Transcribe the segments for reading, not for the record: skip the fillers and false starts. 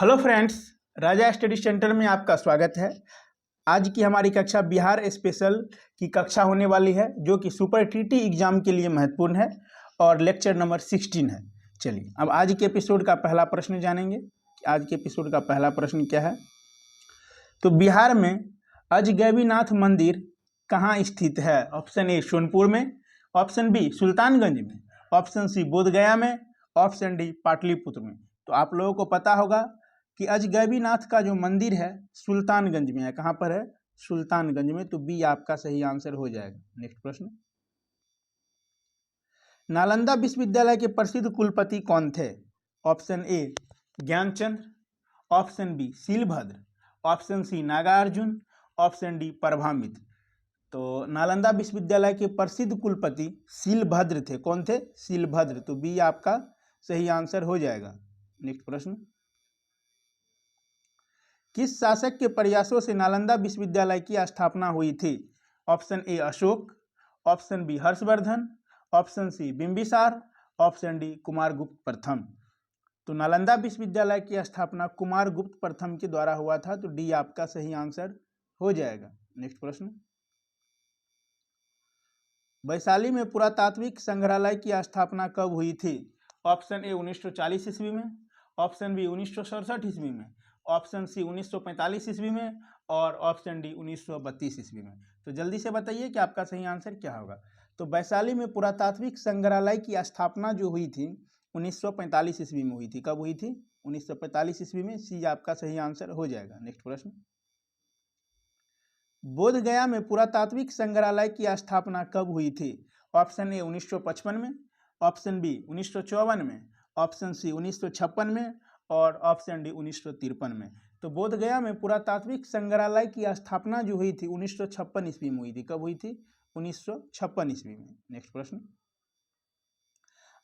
Hello friends, राजा study centre में आपका स्वागत है। आज की हमारी कक्षा बिहार स्पेशल की कक्षा होने वाली है, जो कि सुपर टीटी एग्जाम के लिए महत्वपूर्ण है और लेक्चर नंबर 16 है। चलिए अब आज के एपिसोड का पहला प्रश्न जानेंगे कि आज के एपिसोड का पहला प्रश्न क्या है। तो बिहार में अजगैबीनाथ मंदिर कहाँ स्थित है? ऑप्शन ए सोनपुर में, ऑप्शन बी सुल्तानगंज में, ऑप्शन सी बोधगया में, ऑप्शन डी पाटलिपुत्र में। तो आप लोगों को पता होगा कि अजगैबीनाथ का जो मंदिर है सुल्तानगंज में है। कहाँ पर है? सुल्तानगंज में। तो बी आपका सही आंसर हो जाएगा। नेक्स्ट प्रश्न, नालंदा विश्वविद्यालय के प्रसिद्ध कुलपति कौन थे? Option A Gyanchandra, option B Shilabhadra, option C Nagarjuna, option D Prabhamitra. तो नालंदा विश्वविद्यालय के प्रसिद्ध कुलपति शीलभद्र थे। कौन थे? शीलभद्र। तो बी आपका सही आंसर हो जाएगा। नेक्स्ट प्रश्न, किस शासक के प्रयासों से नालंदा विश्वविद्यालय की स्थापना हुई थी? Option A Ashoka, option B Harshavardhana, option C Bimbisara, option D Kumaragupta प्रथम। तो नालंदा विश्वविद्यालय की स्थापना कुमारगुप्त प्रथम के द्वारा हुआ था। तो डी आपका सही आंसर हो जाएगा। नेक्स्ट प्रश्न, वैशाली में पुरातात्विक संग्रहालय की स्थापना कब हुई थी? ऑप्शन ए 1940 ईस्वी में, ऑप्शन बी 1967 ईस्वी में, ऑप्शन सी 1945 ईस्वी में और ऑप्शन डी 1932 ईस्वी में। तो जल्दी से बताइए कि आपका सही आंसर क्या होगा। तो वैशाली में पुरातात्विक संग्रहालय की स्थापना जो हुई थी 1945 ईस्वी में हुई थी। कब हुई थी? 1945 ईस्वी में। सी आपका सही आंसर हो जाएगा। नेक्स्ट प्रश्न, बोधगया में पुरातात्विक संग्रहालय की स्थापना कब हुई थी? ऑप्शन ए 1955 में, ऑप्शन बी 1954 में, ऑप्शन सी 1956 में और ऑप्शन डी 1953 में। तो बोधगया में पुरातात्विक संग्रहालय की स्थापना जो हुई थी 1956 ईस्वी में हुई थी। कब हुई थी? 1956 ईस्वी में। नेक्स्ट प्रश्न,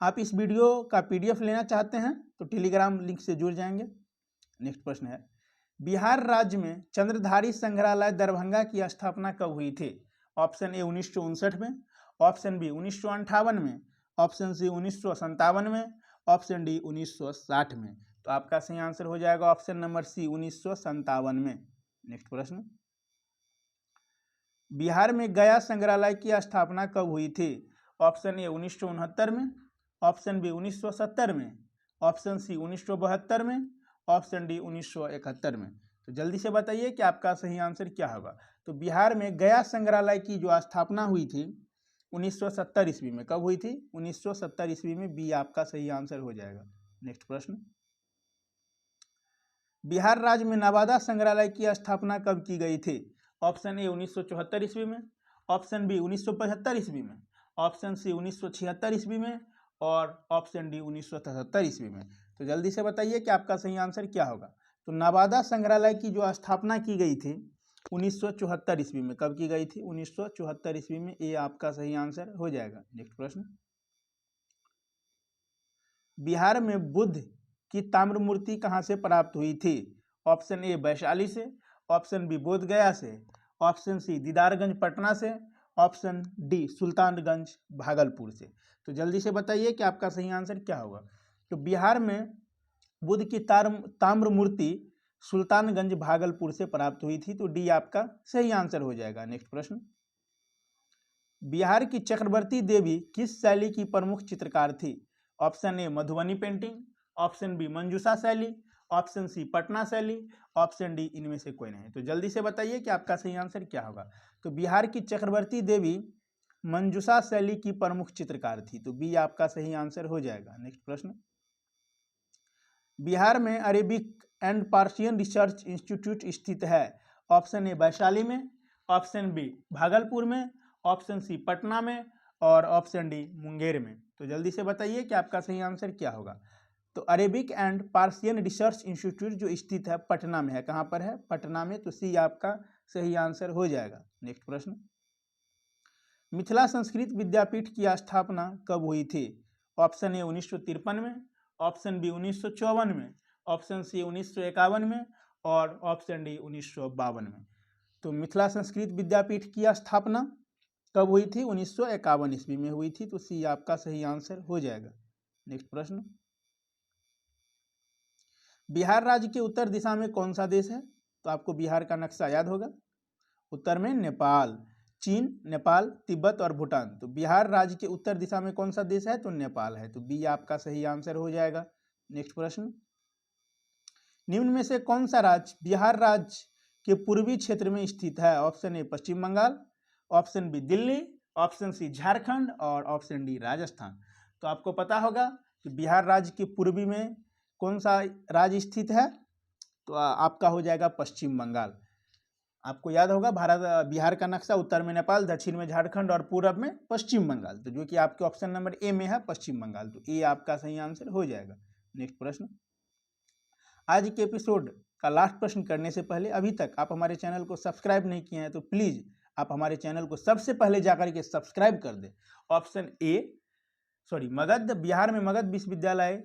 आप इस वीडियो का PDF लेना चाहते हैं तो टेलीग्राम लिंक से जुड़ जाएंगे। नेक्स्ट प्रश्न है, बिहार राज्य में चंद्रधारी संग्रहालय दरभंगा की स्थापना कब हुई थी? ऑप्शन ए 1959 में, ऑप्शन बी 1958 में, ऑप्शन सी 1957 में, ऑप्शन डी 1960 में। तो आपका सही आंसर हो जाएगा ऑप्शन नंबर सी 1957 में। नेक्स्ट प्रश्न, बिहार में गया संग्रहालय की स्थापना कब हुई थी? ऑप्शन ए 1969 में, ऑप्शन बी 1970 में, ऑप्शन सी 1972 में, ऑप्शन डी 1971 में। तो जल्दी से बताइए कि आपका सही आंसर क्या होगा। तो बिहार में गया संग्रहालय की जो स्थापना हुई थी 1970 ईस्वी में। कब हुई थी? 1970 ईस्वी में। बी आपका सही आंसर हो जाएगा। नेक्स्ट प्रश्न, बिहार राज्य में नवादा संग्रहालय की स्थापना कब की गई थी? ऑप्शन ए 1974 ईस्वी में, ऑप्शन बी 1975 ईस्वी में, ऑप्शन सी 1976 ईस्वी में और ऑप्शन डी 1973 ईस्वी में। तो जल्दी से बताइए कि आपका सही आंसर क्या होगा। तो नवादा संग्रहालय की जो स्थापना की गई थी 1974 ईस्वी में। कब की गई थी? 1974 ईस्वी में। ये आपका सही आंसर हो जाएगा। नेक्स्ट प्रश्न, बिहार में बुद्ध की ताम्र मूर्ति कहाँ से प्राप्त हुई थी? ऑप्शन ए वैशाली से, ऑप्शन बी बोधगया से, ऑप्शन सी दीदारगंज पटना से, ऑप्शन डी सुल्तानगंज भागलपुर से। तो जल्दी से बताइए कि आपका सही आंसर क्या होगा। तो बिहार में बुद्ध की ताम्र मूर्ति सुल्तानगंज भागलपुर से प्राप्त हुई थी। तो डी आपका सही आंसर हो जाएगा। नेक्स्ट प्रश्न, बिहार की चक्रवर्ती देवी किस शैली की प्रमुख चित्रकार थी? Option A Madhubani painting, option B Manjusha शैली, ऑप्शन सी पटना शैली, ऑप्शन डी इनमें से कोई नहीं। तो जल्दी से बताइए कि आपका सही आंसर क्या होगा। तो बिहार की चक्रवर्ती देवी मंजूषा शैली की प्रमुख चित्रकार थी। तो बी आपका सही आंसर हो जाएगा। नेक्स्ट प्रश्न, बिहार में Arabic and Persian research institute स्थित है। ऑप्शन ए वैशाली में, ऑप्शन बी भागलपुर में, ऑप्शन सी पटना में और ऑप्शन डी मुंगेर में। तो जल्दी से बताइए कि आपका सही आंसर क्या होगा। तो Arabic and Persian research institute जो स्थित है पटना में है। कहाँ पर है? पटना में। तो सी आपका सही आंसर हो जाएगा। नेक्स्ट प्रश्न, मिथिला संस्कृत विद्यापीठ की स्थापना कब हुई थी? ऑप्शन ए 1953 में, ऑप्शन बी 1954 में, ऑप्शन सी 1951 में और ऑप्शन डी 1952 में। तो मिथिला संस्कृत विद्यापीठ की स्थापना कब हुई थी? 1951 ईस्वी में हुई थी। तो सी आपका सही आंसर हो जाएगा। नेक्स्ट प्रश्न, बिहार राज्य के उत्तर दिशा में कौन सा देश है? तो आपको बिहार का नक्शा याद होगा। उत्तर में नेपाल, चीन, नेपाल, तिब्बत और भूटान। तो बिहार राज्य के उत्तर दिशा में कौन सा देश है? तो नेपाल है। तो बी आपका सही आंसर हो जाएगा। नेक्स्ट प्रश्न, निम्न में से कौन सा राज्य बिहार राज्य के पूर्वी क्षेत्र में स्थित है? Option A Paschim Banga, option B Delhi, option C Jharkhand और ऑप्शन डी राजस्थान। तो आपको पता होगा कि बिहार राज्य के पूर्वी में कौन सा राज्य स्थित है? तो आपका हो जाएगा पश्चिम बंगाल। आपको याद होगा बिहार का नक्शा, उत्तर में नेपाल, दक्षिण में झारखंड और पूरब में पश्चिम बंगाल। तो जो कि आपके ऑप्शन नंबर ए में है पश्चिम बंगाल। तो ए आपका सही आंसर हो जाएगा। नेक्स्ट प्रश्न, आज के एपिसोड का लास्ट प्रश्न करने से पहले अभी तक आप हमारे चैनल को सब्सक्राइब नहीं किए हैं तो प्लीज़ आप हमारे चैनल को सबसे पहले जाकर के सब्सक्राइब कर दें। ऑप्शन ए मगध, बिहार में मगध विश्वविद्यालय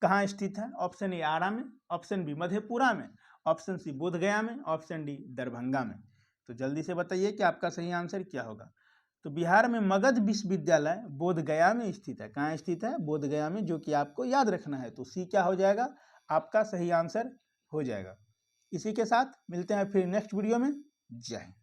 कहाँ स्थित है? ऑप्शन ए आरा में, ऑप्शन बी मधेपुरा में, ऑप्शन सी बोधगया में, ऑप्शन डी दरभंगा में। तो जल्दी से बताइए कि आपका सही आंसर क्या होगा। तो बिहार में मगध विश्वविद्यालय बोधगया में स्थित है। कहाँ स्थित है? बोधगया में, जो कि आपको याद रखना है। तो सी क्या हो जाएगा? आपका सही आंसर हो जाएगा। इसी के साथ मिलते हैं फिर नेक्स्ट वीडियो में। जय हिंद।